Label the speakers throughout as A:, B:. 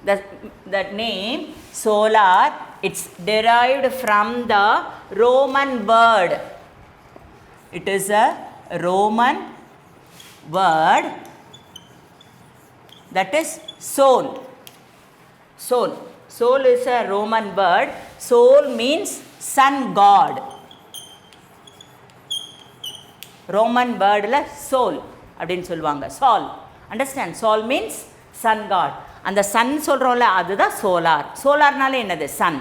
A: that name solar, it's derived from the Roman word. It is a Roman word, that is sol. Sol is a Roman word. Sol means sun god. Roman word la sol அப்படினு சொல்லுவாங்க. Sol. Understand? Sol means sun god. அந்த sun சொல்றோம்ல அதுதான் solar. Solarனாலே என்னது? Sun.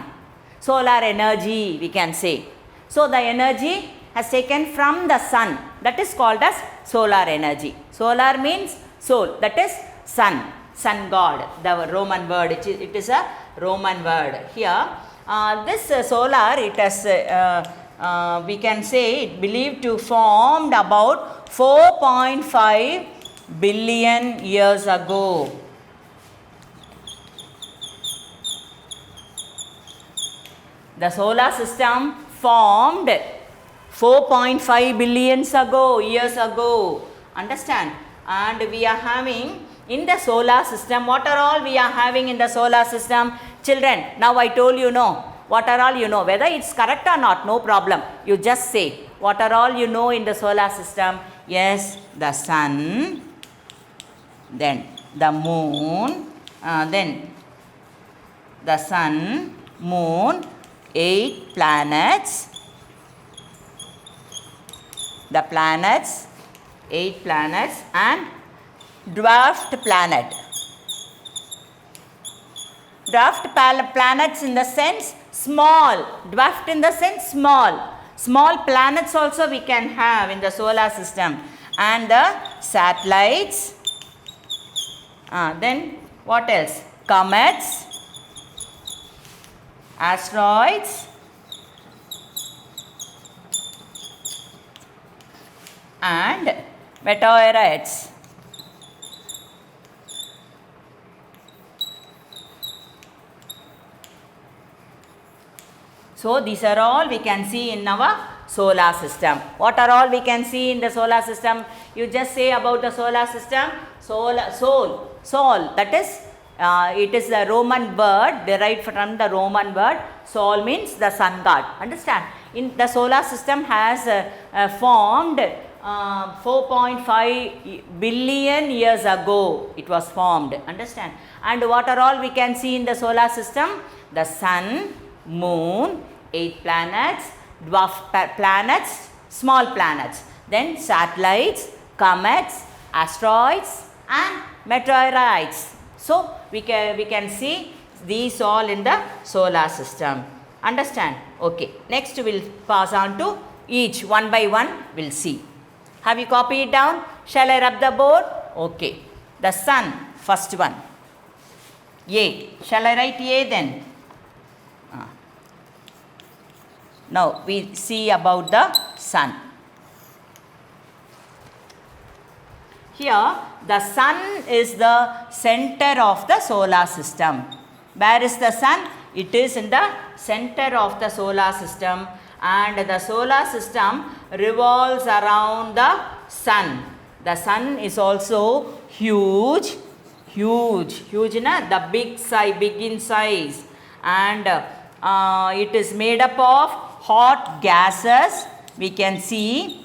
A: Solar energy we can say. So the energy has taken from the sun. That is called as solar energy. Solar means sol. That is sun. Sun god. The Roman word. It is a Roman word. Here this solar, it has we can say it believed to formed about 4.5 billion years ago. The solar system formed 4.5 billions years ago. Understand? And we are having in the solar system, what are all we are having in the solar system? Children, now I told you know. What are all you know? Whether it's correct or not, no problem. You just say, what are all you know in the solar system? Yes, the sun, then the moon, then the sun, moon, 8 planets, the planets, 8 planets and dwarfed planet. Dwarfed planets in the sense small, dwarfed in the sense small. Small planets also we can have in the solar system. And the satellites, then what else? Comets, asteroids, and meteorites. So these are all we can see in our solar system. What are all we can see in the solar system? You just say about the solar system. Sol. That is, it is a Roman word derived from the Roman word. Sol means the sun god. Understand? In the solar system has formed 4.5 billion years ago. It was formed. Understand? And what are all we can see in the solar system? The sun, moon, 8 planets, dwarf planets, small planets, then satellites, comets, asteroids and meteorites. So we can see these all in the solar system. Understand? Okay. Next we will pass on to each one by one we'll see. Have you copied it down? Shall I rub the board? Okay. The sun, first one. A. Shall I write A then? Now we see about the sun. Here the sun is the center of the solar system. Where is the sun? It is in the center of the solar system, and the solar system revolves around the sun. The sun is also huge, the big in size, and it is made up of hot gases. We can see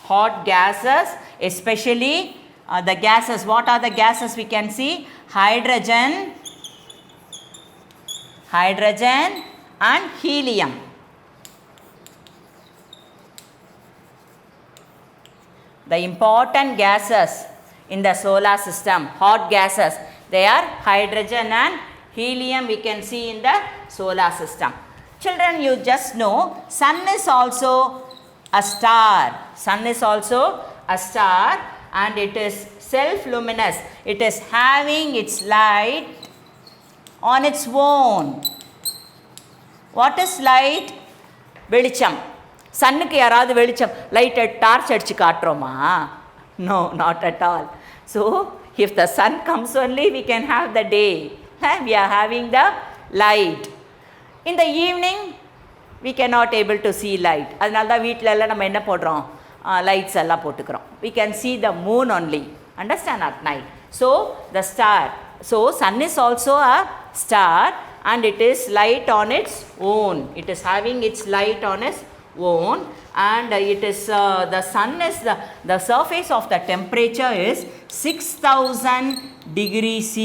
A: hot gases, especially the gases. What are the gases we can see? Hydrogen and helium. The important gases in the solar system, hot gases, they are hydrogen and helium we can see in the solar system. Children, you just know sun is also a star. Sun is also a star, and it is self-luminous. It is having its light on its own. What is light? Velicham. Sunnuku yaradhu velicham light torch adichu kaatroma? No, not at all. So if the sun comes only, we can have the day. We are having the light. In the evening, we cannot able to see light. அதனால தான் வீட்ல எல்லாம் நம்ம என்ன போடுறோம்? Lights எல்லாம் போட்டுக்கிறோம். We can see the moon only. Understand? At night. So the star, So sun is also a star and it is light on its own. It is having its light on its own, and it is the sun is the surface of the temperature is 6000 degree C.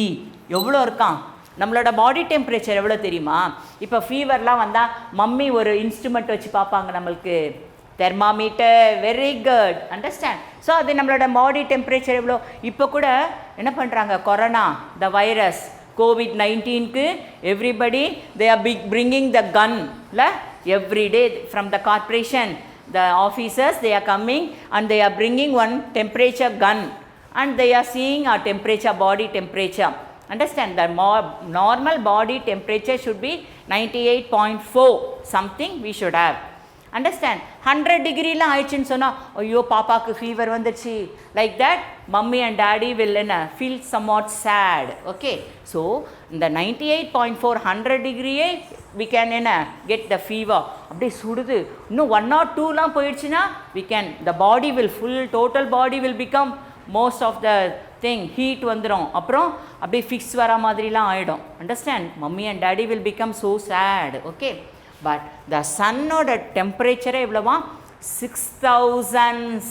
A: எவ்வளோ இருக்கான் நம்மளோட body temperature எவ்வளோ தெரியுமா? இப்போ ஃபீவர்லாம் வந்தால் mummy ஒரு instrument வச்சு பார்ப்பாங்க நம்மளுக்கு, thermometer. Very good, understand. So அது நம்மளோட பாடி டெம்பரேச்சர் எவ்வளோ. இப்போ கூட என்ன பண்ணுறாங்க, கொரோனா த வைரஸ் COVID-19க்கு everybody they are bringing the gun every day from the corporation. The officers, they are coming and they are bringing one temperature gun and they are seeing our temperature, body temperature. Understand, the normal body temperature should be 98.4 something we should have. Understand, 100 degree la ஆயிடுச்சுன்னு சொன்னால் ஐயோ பாப்பாக்கு fever வந்துடுச்சு, like that mummy and daddy will என்ன feel somewhat sad. Okay, so இந்த 98.4 100 டிகிரியே we can என்ன get the fever. அப்படியே சுடுது. இன்னும் 1 or 2லாம் போயிடுச்சுன்னா we can, the body will full, total body will become most of the thing heat வந்துடும். அப்புறம் அப்படியே ஃபிக்ஸ் வர மாதிரிலாம் ஆகிடும். Understand, mummy and daddy will become so sad. Okay, but the சன்னோட டெம்பரேச்சரே எவ்வளோவா, 6000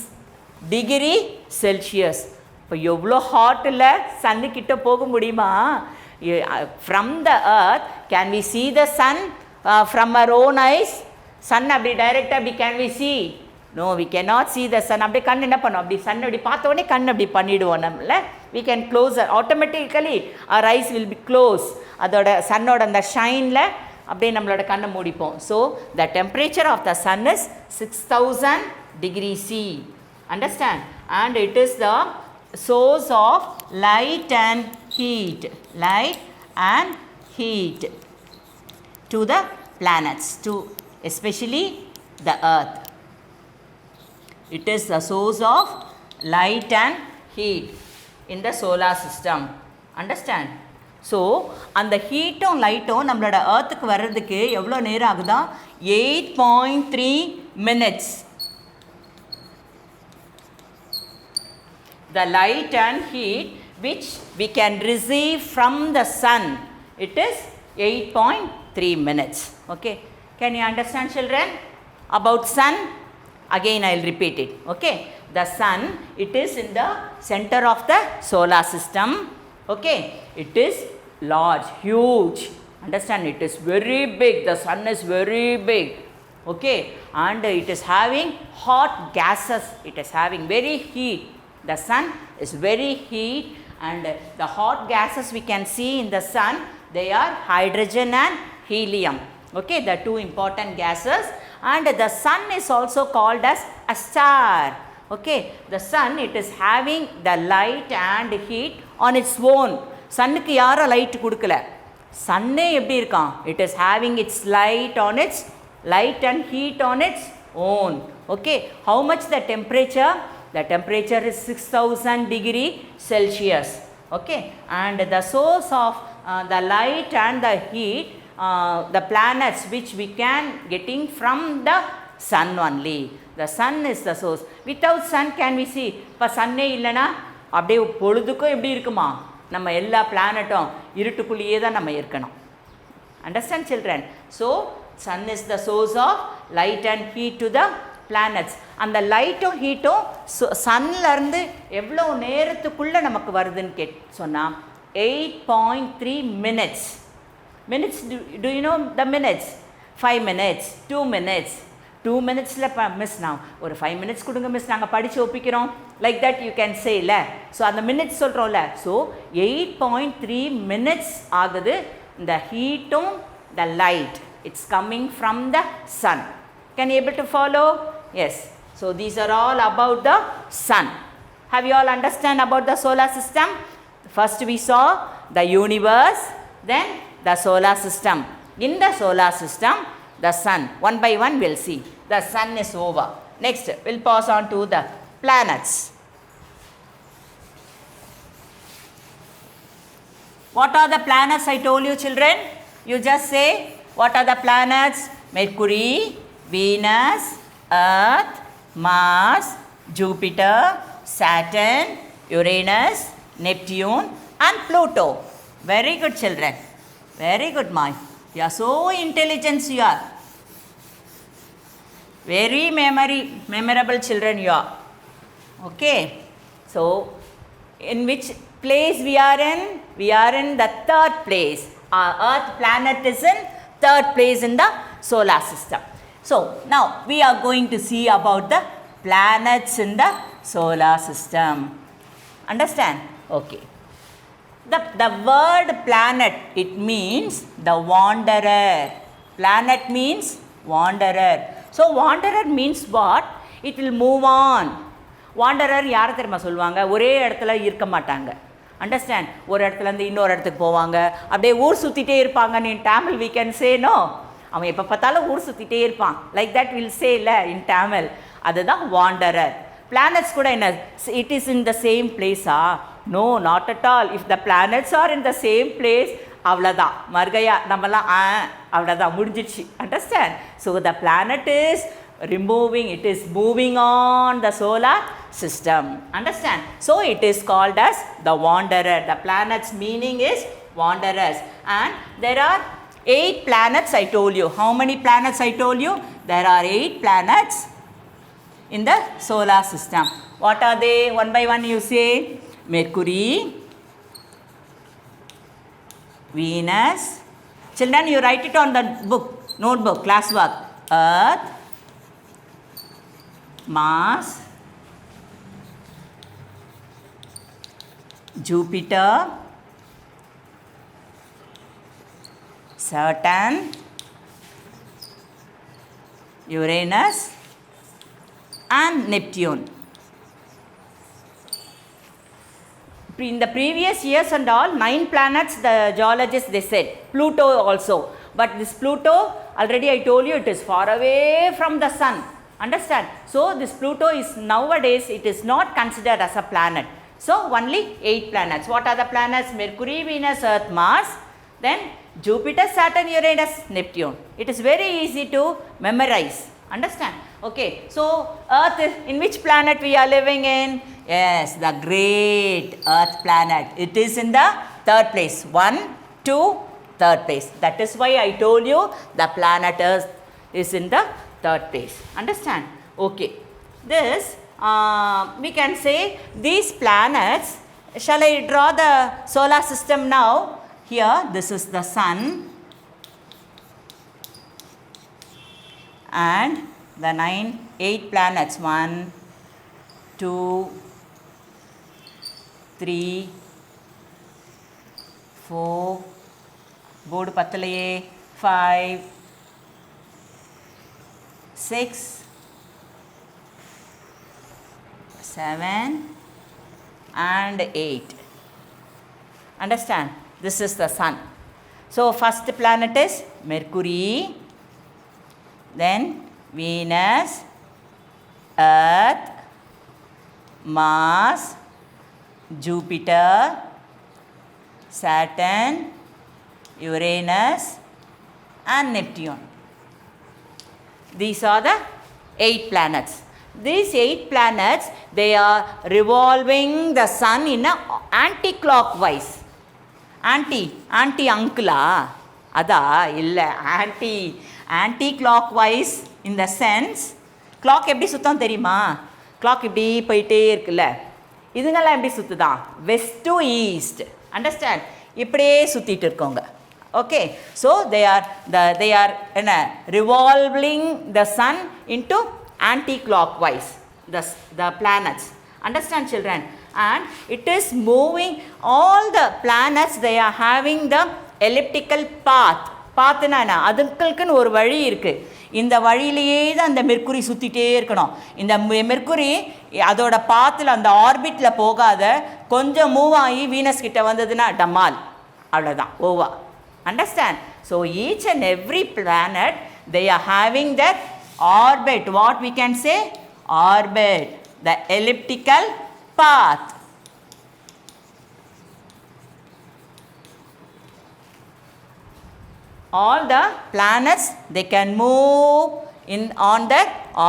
A: டிகிரி செல்சியஸ். இப்போ எவ்வளோ ஹாட்டில் சன்னுக்கிட்ட போக முடியுமா? From the earth can we see the sun from our own eyes? Sun அப்படி டைரெக்டாக அப்படி can we see? No, we cannot see the sun. அப்படியே கண் என்ன பண்ணோம், அப்படி சன் அப்படி பார்த்த உடனே கண் அப்படி பண்ணிவிடுவோம் நம்மள. we can close automatically our eyes will be closed. அதோட சன்னோட அந்த ஷைனில் அப்படியே நம்மளோட கண்ணை மூடிப்போம். So the temperature of the sun is 6000 degree C. Understand, and it is the source of light and heat, light and heat to the planets, to especially the earth. It is the source of light and heat in the solar system. Understand? So அந்த ஹீட்டும் லைட்டும் நம்மளோட ஏர்த்துக்கு வர்றதுக்கு எவ்வளோ நேரம் ஆகுதா, 8.3 minutes. The light and heat which we can receive from the sun, it is 8.3 minutes. Okay, can you understand children about sun? Again I will repeat it. Okay, the sun, it is in the center of the solar system. Okay, it is large, huge. Understand, it is very big. The sun is very big. Okay, and it is having hot gases. It is having very heat. The sun is very heat, and the hot gases we can see in the sun, they are hydrogen and helium. Okay, the two important gases. And the sun is also called as a star. Okay, the sun, it is having the light and heat on its own. சன்னுக்கு யாரும் light கொடுக்கல, சன்னே எப்படி இருக்கான், it is having its light on its light and heat on its own. Okay, how much the temperature? The temperature is 6000 degree Celsius. Okay, and the source of the light and the heat, the planets which we can getting from the sun only. The sun is the source. Without sun can we see? இப்போ சன்னே இல்லைன்னா அப்படியே பொழுதுக்கும் எப்படி இருக்குமா, நம்ம எல்லா பிளானட்டும் இருட்டுக்குள்ளேயே தான் நம்ம இருக்கணும். Understand children? So sun is the source of light and heat to the planets. அந்த லைட்டும் ஹீட்டும் சன்லேருந்து எவ்வளோ நேரத்துக்குள்ளே நமக்கு வருதுன்னு சொன்னால் 8.3 minutes. Minutes, do you know the minutes? 5 minutes, 2 minutes. 2 minutesல மிஸ் நான் ஒரு 5 minutes கொடுங்க மிஸ், நாங்கள் படித்து ஒப்பிக்கிறோம், like that you can say இல்லை. ஸோ அந்த மினிட்ஸ் சொல்கிறோம்ல. ஸோ 8.3 minutes ஆகுது இந்த ஹீட்டும் the light. It's coming from the sun. Can you able to follow? Yes. So these are all about the sun. How you all understand about the solar system? First we saw the universe, then the solar system. In the solar system, the sun, one by one we'll see. The sun is over. Next, we'll pass on to the planets. What are the planets I told you children? You just say, what are the planets? Mercury, Venus, Earth, Mars, Jupiter, Saturn, Uranus, Neptune and Pluto. Very good, children. Very good, Mai. You are so intelligent, you are. Very memorable children you are. Okay. So, in which place we are in? We are in the third place. Our Earth planet is in third place in the solar system. So, now we are going to see about the planets in the solar system. Understand? Okay. The word planet, it means the wanderer. Planet means wanderer. So, wanderer means what? It will move on. வாண்டரர் யாரை தெரியுமா சொல்லுவாங்க? ஒரே இடத்துல இருக்க மாட்டாங்க. Understand? ஒரு இடத்துலேருந்து இன்னொரு இடத்துக்கு போவாங்க, அப்படியே ஊர் சுற்றிட்டே இருப்பாங்கன்னு in Tamil we can say no. அவன் எப்போ பார்த்தாலும் ஊர் சுற்றிட்டே இருப்பான். லைக் தட் வில் சே இல்லை இன் தமிழ். அதுதான் வாண்டரர். பிளானட்ஸ் கூட என்ன? It is in the same பிளேஸா? No, not at all. If the planets are in the same place, அவ்வளோதான் மர்கையா, நம்மலாம் அவ்வளோதான் முடிஞ்சிடுச்சு. Understand? So the planet is removing, it is moving on the solar system. Understand? So it is called as the wanderer. The planet's meaning is wanderers. And there are 8 planets I told you. How many planets I told you? There are 8 planets in the solar system. What are they? One by one you say. Mercury, Venus. Children, you write it on the book, notebook, classwork. Earth, Mars, Jupiter, Saturn, Uranus and Neptune. In the previous years and all, 9 planets the geologists they said. Pluto also. But this Pluto, already I told you, it is far away from the sun. Understand? So this Pluto is nowadays, it is not considered as a planet. So only 8 planets. What are the planets? Mercury, Venus, Earth, Mars. Then Jupiter, Saturn, Uranus, Neptune. It is very easy to memorize. Understand? Okay. So Earth, in which planet we are living in? Yes, the great Earth planet. It is in the third place. 1, 2, third place. That is why I told you the planet Earth is in the third place. Understand? Okay. This we can say these planets. Shall I draw the solar system now? Here this is the sun and the 8 planets. 1, 2, 3, 4. Board pattalaye. 5, 6, 7 and 8. Understand? This is the sun. So first planet is Mercury, then Venus, Earth, Mars, Jupiter, Saturn, Uranus and Neptune. These are the 8 planets. These 8 planets, they are revolving the sun in a anti-clockwise. Anti uncle ada illa anti-clockwise in the sense, clock எப்படி சுத்தம் தெரியுமா? clock இப்படி போயிட்டே இருக்குல்ல, இதுங்கெல்லாம் எப்படி சுத்துதா? west to east. Understand? இப்படியே சுத்திட்டு இருக்கோங்க. Okay, so they are revolving the sun into anti-clockwise, the planets. Understand, children? And it is moving, all the planets, they are having the elliptical path. பாத்னா என்ன? அதுக்குன்னு ஒரு வழி இருக்குது. இந்த வழியிலேயே தான் அந்த மெர்க்குரி சுற்றிட்டே இருக்கணும். இந்த மெர்க்குரி அதோட பாத்தில் அந்த ஆர்பிட்டில் போகாத கொஞ்சம் மூவ் ஆகி வீனஸ் கிட்ட வந்ததுன்னா டமால், அவ்வளோதான், ஓவா. Understand? So each and every planet, they are having that orbit. What we can say? Orbit, the elliptical path. All the planets, they can move on the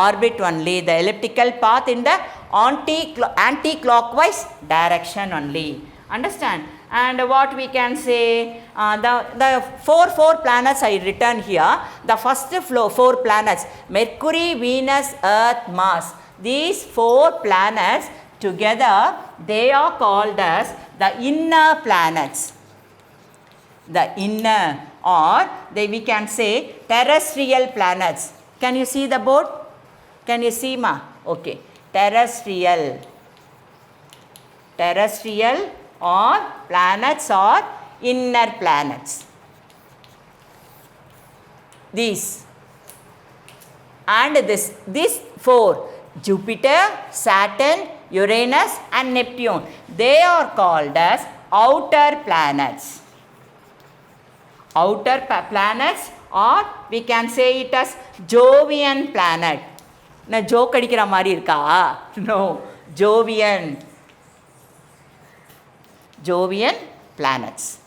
A: orbit only, the elliptical path in the anti-clockwise direction only. Understand? And what we can say, the four planets I written here, the first four planets, Mercury, Venus, Earth, Mars. These four planets together, they are called as the inner planets. The inner, or we can say terrestrial planets. Can you see the board? Can you see, ma? Okay. Terrestrial or planets or inner planets. These and these four, Jupiter, Saturn, Uranus and Neptune, they are called as outer planets. Outer planets, or we can say it as Jovian planet. Na joke adikira mari irka? No, Jovian planets.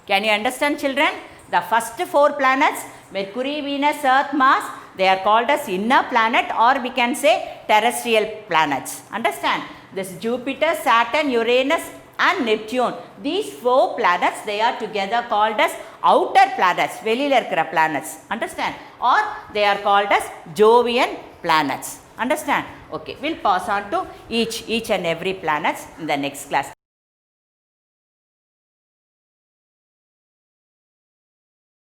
A: Can you understand, children? The first four planets, Mercury, Venus, Earth, Mars, they are called as inner planet, or we can say terrestrial planets. Understand? This Jupiter, Saturn, Uranus and Neptune, these four planets, they are together called as outer planets, velila irukra planets. Understand? Or they are called as Jovian planets. Understand? Okay, we'll pass on to each and every planets in the next class.